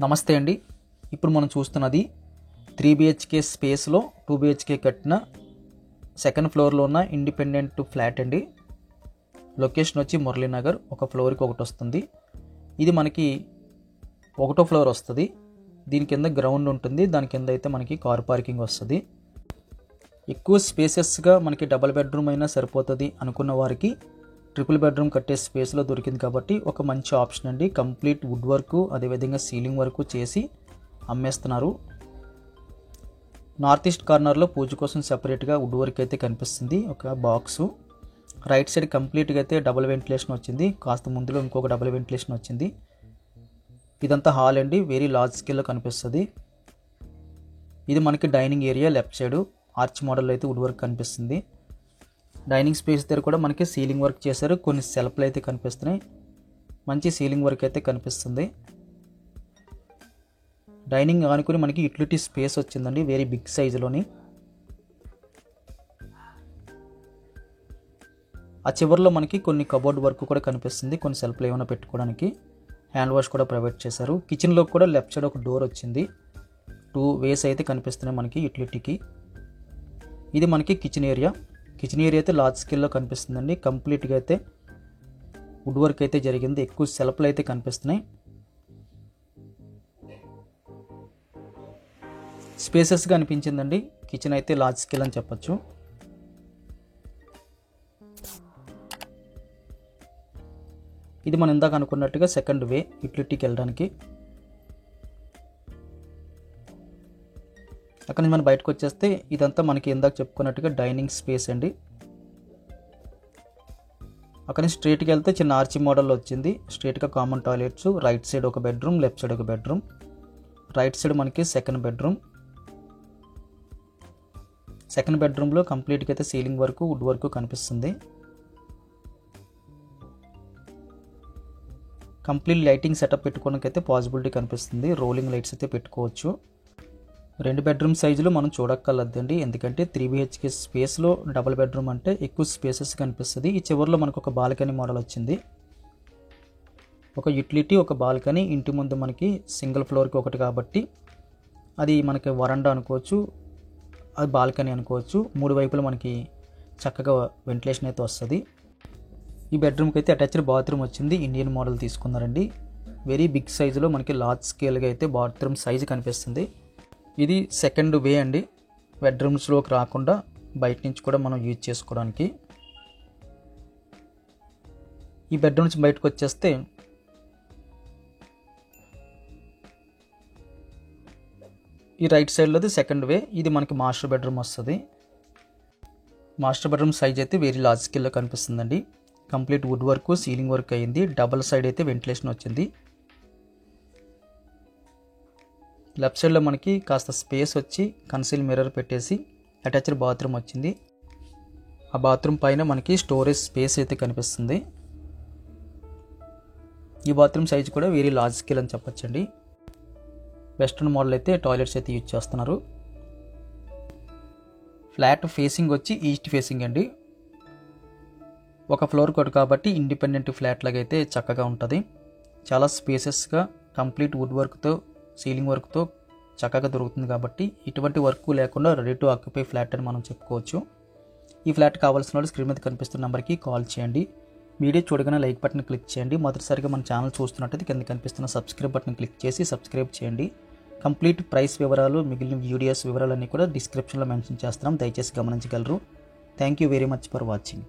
నమస్తే అండి. ఇప్పుడు మనం చూస్తున్నది 3 BHK స్పేస్లో 2 BHK కట్టిన సెకండ్ ఫ్లోర్లో ఉన్న ఇండిపెండెంట్ ఫ్లాట్ అండి. లొకేషన్ వచ్చి మురళీనగర్. ఒక ఫ్లోర్కి ఒకటి వస్తుంది. ఇది మనకి ఒకటో ఫ్లోర్ వస్తుంది. దీని కింద గ్రౌండ్ ఉంటుంది. దాని కింద అయితే మనకి కార్ పార్కింగ్ వస్తుంది. ఎక్కువ స్పేసెస్గా మనకి డబుల్ బెడ్రూమ్ అయినా సరిపోతుంది అనుకున్న వారికి ట్రిపుల్ బెడ్రూమ్ కట్టే స్పేస్లో దొరికింది కాబట్టి ఒక మంచి ఆప్షన్ అండి. కంప్లీట్ వుడ్ వర్క్ అదేవిధంగా సీలింగ్ వర్క్ చేసి అమ్మేస్తున్నారు. నార్త్ ఈస్ట్ కార్నర్లో పూజ కోసం సెపరేట్గా వుడ్ వర్క్ అయితే కనిపిస్తుంది. ఒక బాక్సు రైట్ సైడ్ కంప్లీట్గా అయితే డబుల్ వెంటిలేషన్ వచ్చింది. కాస్త ముందులో ఇంకొక డబుల్ వెంటిలేషన్ వచ్చింది. ఇదంతా హాల్ అండి. వెరీ లార్జ్ స్కేల్లో కనిపిస్తుంది. ఇది మనకి dining area. Left side arch model అయితే వుడ్ వర్క్ కనిపిస్తుంది. డైనింగ్ స్పేస్ దగ్గర కూడా మనకి సీలింగ్ వర్క్ చేశారు. కొన్ని సెల్ఫ్లు అయితే కనిపిస్తున్నాయి. మంచి సీలింగ్ వర్క్ అయితే కనిపిస్తుంది. డైనింగ్ ఆనుకుని మనకి యూటిలిటీ స్పేస్ వచ్చిందండి. వెరీ బిగ్ సైజులోని. ఆ చివరిలో మనకి కొన్ని కబోర్డ్ వర్క్ కూడా కనిపిస్తుంది. కొన్ని సెల్ఫ్లు ఏమైనా పెట్టుకోవడానికి. హ్యాండ్ వాష్ కూడా ప్రొవైడ్ చేశారు. కిచెన్లో కూడా లెఫ్ట్ సైడ్ ఒక డోర్ వచ్చింది. 2 వేస్ అయితే కనిపిస్తున్నాయి మనకి యూటిలిటీకి. ఇది మనకి కిచెన్ ఏరియా. కిచెన్ ఏరియా అయితే లార్జ్ స్కేల్లో కనిపిస్తుందండి. కంప్లీట్గా అయితే వుడ్ వర్క్ అయితే జరిగింది. ఎక్కువ సెల్ఫ్లు అయితే కనిపిస్తున్నాయి. స్పేసెస్గా అనిపించిందండి. కిచెన్ అయితే లార్జ్ స్కేల్ అని చెప్పచ్చు. ఇది మనం ఇందాక అనుకున్నట్టుగా సెకండ్ వే యూటిలిటీకి వెళ్ళడానికి. అక్కడ నుంచి మనం బయటకు వచ్చేస్తే ఇదంతా మనకి ఇందాక చెప్పుకున్నట్టుగా డైనింగ్ స్పేస్ అండి. అక్కడ నుంచి స్ట్రైట్కి వెళ్తే చిన్న ఆర్చి మోడల్లో వచ్చింది. స్ట్రైట్గా కామన్ టాయిలెట్స్. రైట్ సైడ్ ఒక బెడ్రూమ్, లెఫ్ట్ సైడ్ ఒక బెడ్రూమ్. రైట్ సైడ్ మనకి సెకండ్ బెడ్రూమ్. సెకండ్ బెడ్రూమ్లో కంప్లీట్గా అయితే సీలింగ్ వర్క్ వుడ్ వర్క్ కనిపిస్తుంది. కంప్లీట్ లైటింగ్ సెటప్ పెట్టుకోవడానికి అయితే పాసిబిలిటీ కనిపిస్తుంది. రోలింగ్ లైట్స్ అయితే పెట్టుకోవచ్చు. 2 బెడ్రూమ్ సైజులో మనం చూడక్కర్లేదండి. ఎందుకంటే 3 BHK స్పేస్లో డబుల్ బెడ్రూమ్ అంటే ఎక్కువ స్పేసెస్ కనిపిస్తుంది. ఈ చివరిలో మనకు ఒక బాల్కనీ మోడల్ వచ్చింది. ఒక యూటిలిటీ, ఒక బాల్కనీ. ఇంటి ముందు మనకి సింగిల్ ఫ్లోర్కి ఒకటి కాబట్టి అది మనకి వరండా అనుకోవచ్చు, అది బాల్కనీ అనుకోవచ్చు. 3 వైపులు మనకి చక్కగా వెంటిలేషన్ అయితే వస్తుంది. ఈ బెడ్రూమ్కి అయితే అటాచ్డ్ బాత్రూమ్ వచ్చింది. ఇండియన్ మోడల్ తీసుకున్నారండి. వెరీ బిగ్ సైజులో మనకి లార్జ్ స్కేల్గా అయితే బాత్రూమ్ సైజు కనిపిస్తుంది. ఇది సెకండ్ వే అండి. బెడ్రూమ్స్లోకి రాకుండా బయట నుంచి కూడా మనం యూజ్ చేసుకోవడానికి. ఈ బెడ్రూమ్ నుంచి బయటకు వచ్చేస్తే ఈ రైట్ సైడ్లోది సెకండ్ వే. ఇది మనకి మాస్టర్ బెడ్రూమ్ వస్తుంది. మాస్టర్ బెడ్రూమ్ సైజ్ అయితే వెరీ లార్జ్ స్కేల్లో కనిపిస్తుందండి. Complete wood work ceiling work అయ్యింది. డబుల్ సైడ్ అయితే వెంటిలేషన్ వచ్చింది. లెఫ్ట్ సైడ్లో మనకి కాస్త స్పేస్ వచ్చి కన్సీల్ మిర్రర్ పెట్టేసి అటాచ్డ్ బాత్రూమ్ వచ్చింది. ఆ బాత్రూమ్ పైన మనకి స్టోరేజ్ స్పేస్ అయితే కనిపిస్తుంది. ఈ బాత్రూమ్ సైజ్ కూడా వెరీ లార్జ్ స్కేల్ అని చెప్పొచ్చండి. వెస్ట్రన్ మోడల్ అయితే టాయిలెట్స్ అయితే యూజ్ చేస్తున్నారు. ఫ్లాట్ ఫేసింగ్ వచ్చి ఈస్ట్ ఫేసింగ్ అండి. ఒక ఫ్లోర్ కోట్ కాబట్టి ఇండిపెండెంట్ ఫ్లాట్ లాగా అయితే చక్కగా ఉంటుంది. చాలా స్పేసెస్గా కంప్లీట్ వుడ్ వర్క్తో సీలింగ్ వర్క్తో చక్కగా దొరుకుతుంది కాబట్టి ఎటువంటి వర్క్ లేకుండా రెడీ టు ఆక్యుపై ఫ్లాట్ అని మనం చెప్పుకోవచ్చు. ఈ ఫ్లాట్ కావాల్సిన వాళ్ళు స్క్రీన్ మీద కనిపిస్తున్న నెంబర్కి కాల్ చేయండి. వీడియో చూడగానే లైక్ బటన్ క్లిక్ చేయండి. మొదటిసారిగా మన ఛానల్ చూస్తున్నట్టయితే కింద కనిపిస్తున్న సబ్స్క్రైబ్ బటన్ క్లిక్ చేసి సబ్స్క్రైబ్ చేయండి. కంప్లీట్ ప్రైస్ వివరాలు, మిగిలిన వీడియోస్ వివరాలన్నీ కూడా డిస్క్రిప్షన్లో మెన్షన్ చేస్తున్నాం. దయచేసి గమనించగలరు. Thank you very much for watching.